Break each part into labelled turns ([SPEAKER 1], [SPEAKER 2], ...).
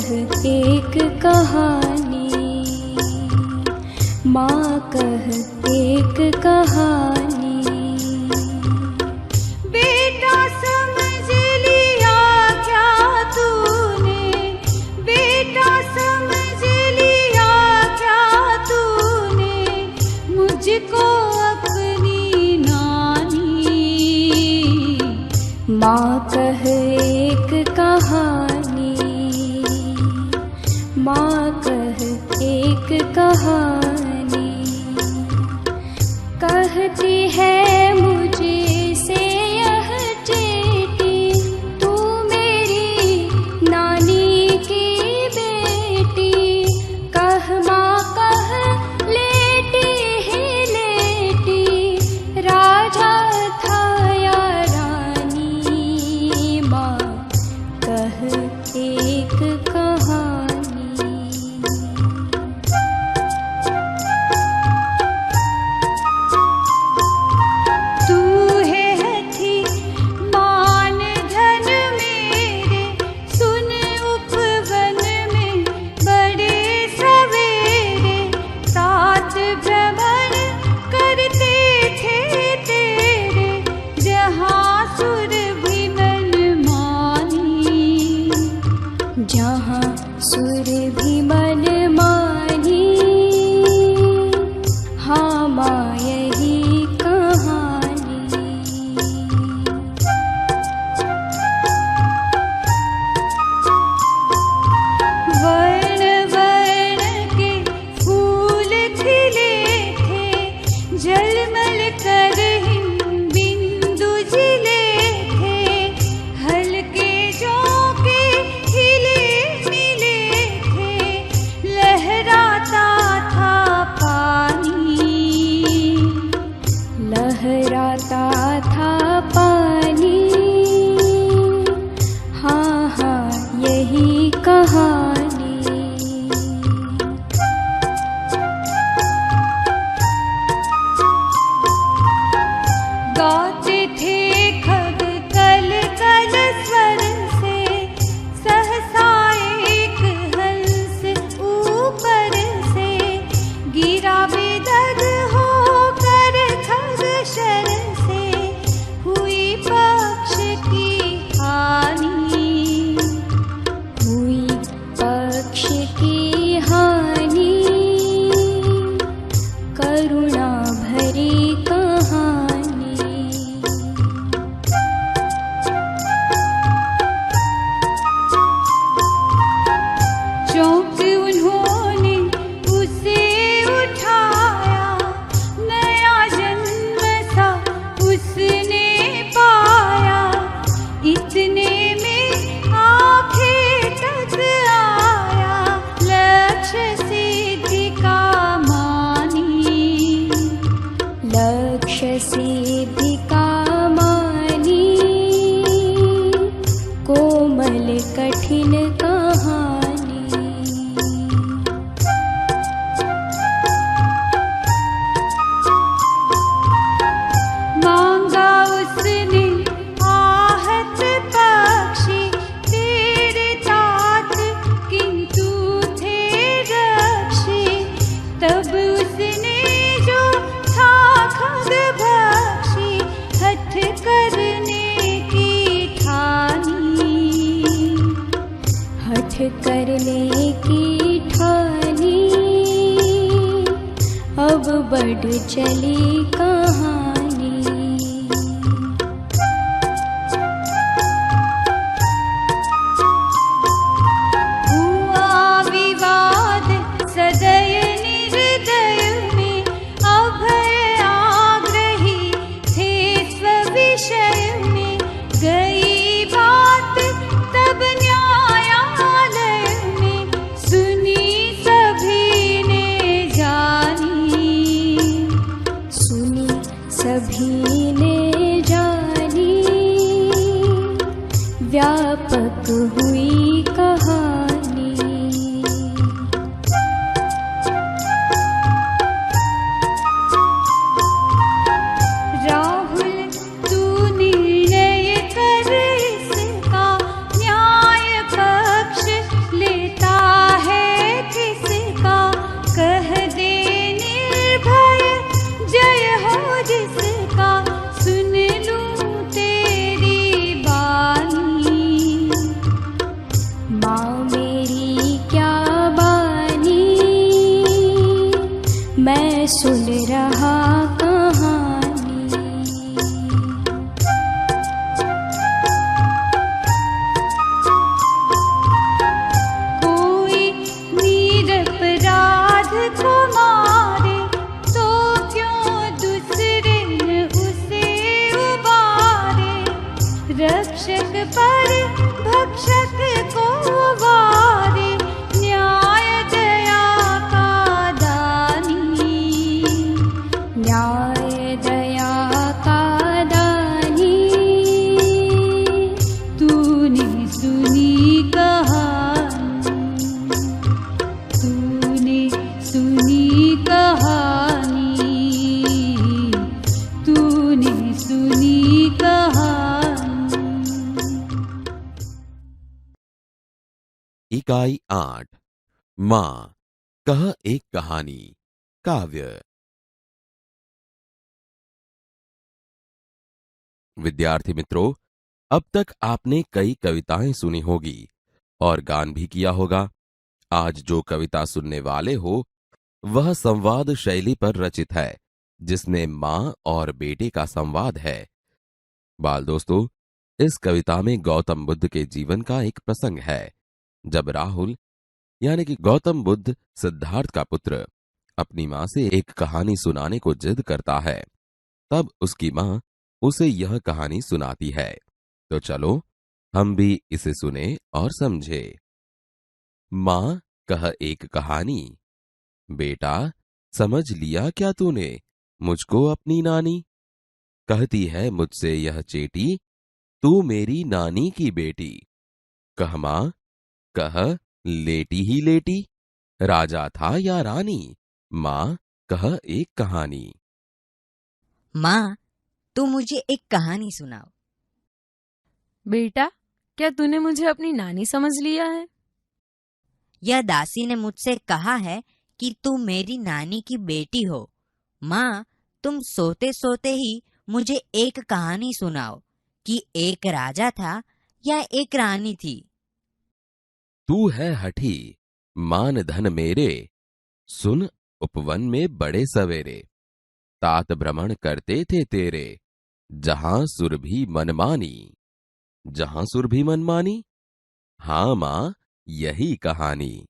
[SPEAKER 1] एक कहानी, माँ कह एक कहानी। बेटा समझ लिया क्या तूने, बेटा समझ लिया क्या तूने, मुझको अपनी नानी। माँ कह एक कहानी, माँ कह एक कहानी। कहती है मुझे से यह चेती, तू मेरी नानी की बेटी। कह माँ कह लेटी ही लेटी, राजा था या रानी। माँ कह एक कहानी। जहाँ सुर भी मन मानी, हाँ माँ यही कहानी। वर्ण वर्ण के फूल खिले थे, जलमल कर बिंदु जिले थे। हल्के झोंके लहराता था पानी, हाँ हाँ यही कहानी। गाते थे खग कल कल स्वर से, सहसा एक हंस ऊपर से गिरा बेदग होकर खग शर से। हुई पक्ष की हानि, हुई पक्ष की हानि। करुणा भरी कहानी। चौंक उन्होंने उसे उठाया, नया जन्म सा उसने पाया। इतने में आंखें तक आया, लक्ष्य सिद्धि का मानी, लक्ष्य सिद्धि का मानी। कोमल कठिन कहानी। मांगा उसने आहत पक्षी, तेरे तात किंतु थे रक्षी। तब उसने जो था खग भक्षी, हठ करने की ठानी, हठ करने की ठानी। अब बढ़ चली कहानी। हुआ विवाद सदय निर्दय में, अभय आग्रही थे स्विषय में। गई बात तब न्यायालय में, सुनी सभी ने जानी, सुनी सुनी कहानी, तूने सुनी कहानी, तूने सुनी कहानी।
[SPEAKER 2] इकाई 8 माँ कह एक कहानी काव्य। विद्यार्थी मित्रों, अब तक आपने कई कविताएं सुनी होगी और गान भी किया होगा। आज जो कविता सुनने वाले हो वह संवाद शैली पर रचित है, जिसमें माँ और बेटे का संवाद है। बाल दोस्तों, इस कविता में गौतम बुद्ध के जीवन का एक प्रसंग है, जब राहुल यानी कि गौतम बुद्ध सिद्धार्थ का पुत्र अपनी माँ से एक कहानी सुनाने को जिद करता है। तब उसकी माँ उसे यह कहानी सुनाती है। तो चलो हम भी इसे सुने और समझे। माँ कह एक कहानी। बेटा, समझ लिया क्या तूने मुझको अपनी नानी? कहती है मुझसे यह चेटी, तू मेरी नानी की बेटी। कह माँ कह, लेटी ही लेटी, राजा था या रानी? माँ कह एक कहानी।
[SPEAKER 3] माँ, तू मुझे एक कहानी सुनाओ।
[SPEAKER 4] बेटा, क्या तूने मुझे अपनी नानी समझ लिया है?
[SPEAKER 3] यह दासी ने मुझसे कहा है कि तू मेरी नानी की बेटी हो। माँ, तुम सोते सोते ही मुझे एक कहानी सुनाओ कि एक राजा था या एक रानी थी।
[SPEAKER 2] तू है हठी, मान धन मेरे, सुन उपवन में बड़े सवेरे। तात भ्रमण करते थे तेरे, जहां सुरभि मनमानी। जहां सुरभि मनमानी? हाँ माँ, यही कहानी।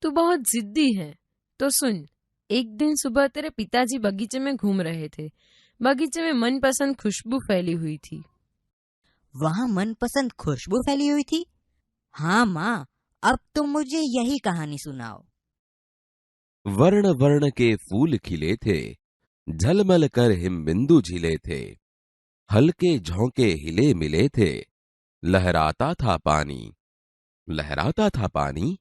[SPEAKER 4] तू बहुत जिद्दी है। तो सुन, एक दिन सुबह तेरे पिताजी बगीचे में घूम रहे थे। बगीचे में मनपसंद खुशबू फैली हुई थी।
[SPEAKER 3] वहाँ मनपसंद खुशबू फैली हुई थी? हाँ माँ, अब तुम मुझे यही कहानी सुनाओ।
[SPEAKER 2] वर्ण वर्ण के फूल खिले थे, झलमल कर हिमबिंदु झिले थे। हल्के झोंके हिले मिले थे, लहराता था पानी। लहराता था पानी?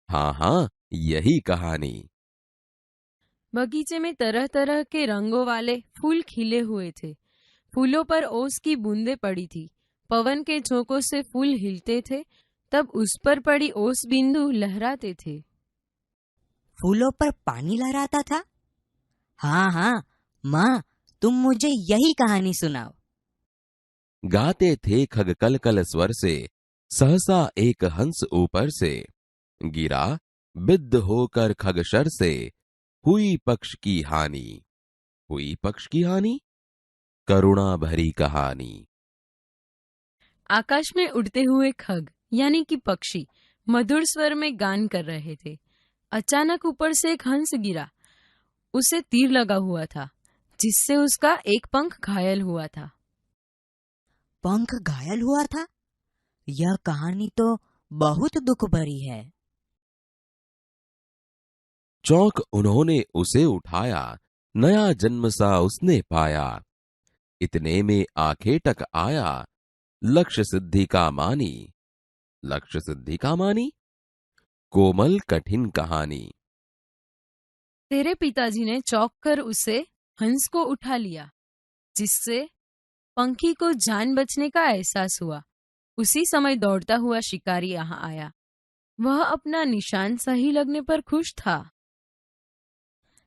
[SPEAKER 2] हाँ हाँ, यही कहानी।
[SPEAKER 4] बगीचे में तरह तरह के रंगों वाले फूल खिले हुए थे। फूलों पर ओस की बूंदें पड़ी थी। पवन के झोंकों से फूल हिलते थे, तब उस पर पड़ी ओस बिंदु लहराते थे।
[SPEAKER 3] फूलों पर पानी लहराता था? हाँ हाँ माँ, तुम मुझे यही कहानी सुनाओ।
[SPEAKER 2] गाते थे खग कल कल स्वर से, सहसा एक हंस ऊपर से। गिरा बिद्ध होकर खगशर से, हुई पक्ष की हानि। हुई पक्ष की हानि? करुणा भरी कहानी।
[SPEAKER 4] आकाश में उड़ते हुए खग यानी कि पक्षी मधुर स्वर में गान कर रहे थे। अचानक ऊपर से एक हंस गिरा। उसे तीर लगा हुआ था, जिससे उसका एक पंख घायल हुआ था।
[SPEAKER 3] पंख घायल हुआ था? यह कहानी तो बहुत दुख भरी है।
[SPEAKER 2] चौंक उन्होंने उसे उठाया, नया जन्म सा उसने पाया। इतने में आंखें टक आया, लक्ष्य सिद्धि का मानी। लक्ष्य सिद्धि का मानी? कोमल कठिन कहानी।
[SPEAKER 4] तेरे पिताजी ने चौंक कर उसे हंस को उठा लिया, जिससे पंखी को जान बचने का एहसास हुआ। उसी समय दौड़ता हुआ शिकारी यहाँ आया। वह अपना निशान सही लगने पर खुश था।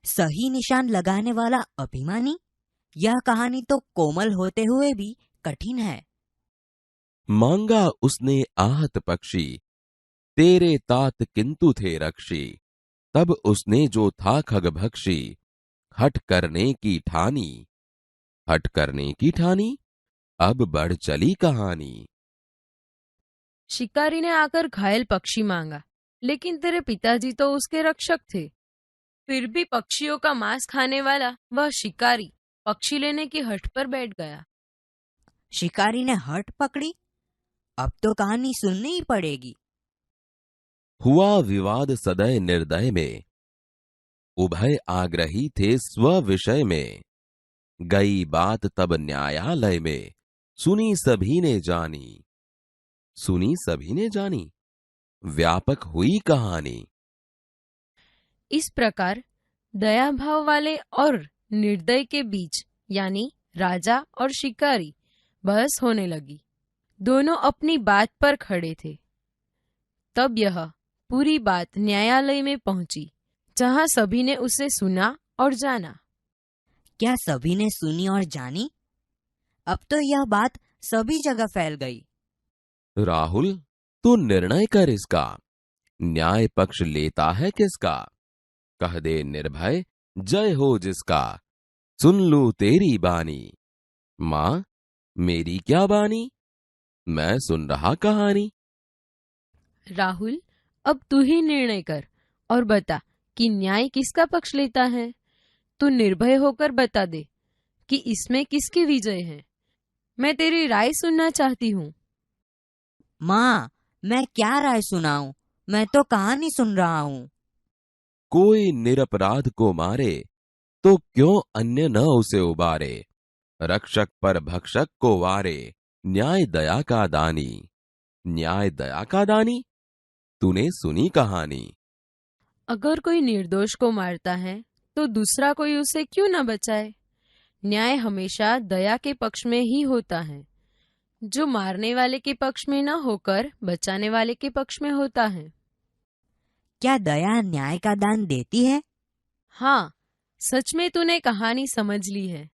[SPEAKER 3] सही निशान लगाने वाला अभिमानी? यह कहानी तो कोमल होते हुए भी कठिन है।
[SPEAKER 2] मांगा उसने आहत पक्षी, तेरे तात किंतु थे रक्षी। तब उसने जो था खगभक्षी, हठ करने की ठानी। हठ करने की ठानी? अब बढ़ चली कहानी।
[SPEAKER 4] शिकारी ने आकर घायल पक्षी मांगा, लेकिन तेरे पिताजी तो उसके रक्षक थे। फिर भी पक्षियों का मांस खाने वाला वह शिकारी पक्षी लेने की हठ पर बैठ गया।
[SPEAKER 3] शिकारी ने हठ पकड़ी? अब तो कहानी सुननी ही पड़ेगी।
[SPEAKER 2] हुआ विवाद सदय निर्दय में, उभय आग्रही थे स्व विषय में। गई बात तब न्यायालय में, सुनी सभी ने जानी। सुनी सभी ने जानी, व्यापक हुई कहानी।
[SPEAKER 4] इस प्रकार दया भाव वाले और निर्दय के बीच यानी राजा और शिकारी बहस होने लगी। दोनों अपनी बात पर खड़े थे। तब यह पूरी बात न्यायालय में पहुंची, जहां सभी ने उसे सुना और जाना।
[SPEAKER 3] क्या सभी ने सुनी और जानी? अब तो यह बात सभी जगह फैल गई।
[SPEAKER 2] राहुल, तू निर्णय कर इसका। न्याय पक्ष लेता है किसका? कह दे निर्भय, जय हो जिसका। सुन लूं तेरी बानी। मां, मेरी क्या बानी? मैं सुन रहा कहानी।
[SPEAKER 4] राहुल, अब तू ही निर्णय कर और बता कि न्याय किसका पक्ष लेता है। तू निर्भय होकर बता दे कि इसमें किसकी विजय है। मैं तेरी राय सुनना चाहती हूँ।
[SPEAKER 3] माँ, मैं क्या राय सुनाऊं? मैं तो कहानी सुन रहा हूँ।
[SPEAKER 2] कोई निरपराध को मारे तो क्यों अन्य न उसे उबारे। रक्षक पर भक्षक को वारे, न्याय दया का दानी। न्याय दया का दानी, तूने सुनी कहानी।
[SPEAKER 4] अगर कोई निर्दोष को मारता है तो दूसरा कोई उसे क्यों न बचाए। न्याय हमेशा दया के पक्ष में ही होता है, जो मारने वाले के पक्ष में न होकर बचाने वाले के पक्ष में होता है।
[SPEAKER 3] क्या दया न्याय का दान देती है?
[SPEAKER 4] हाँ, सच में तूने कहानी समझ ली है।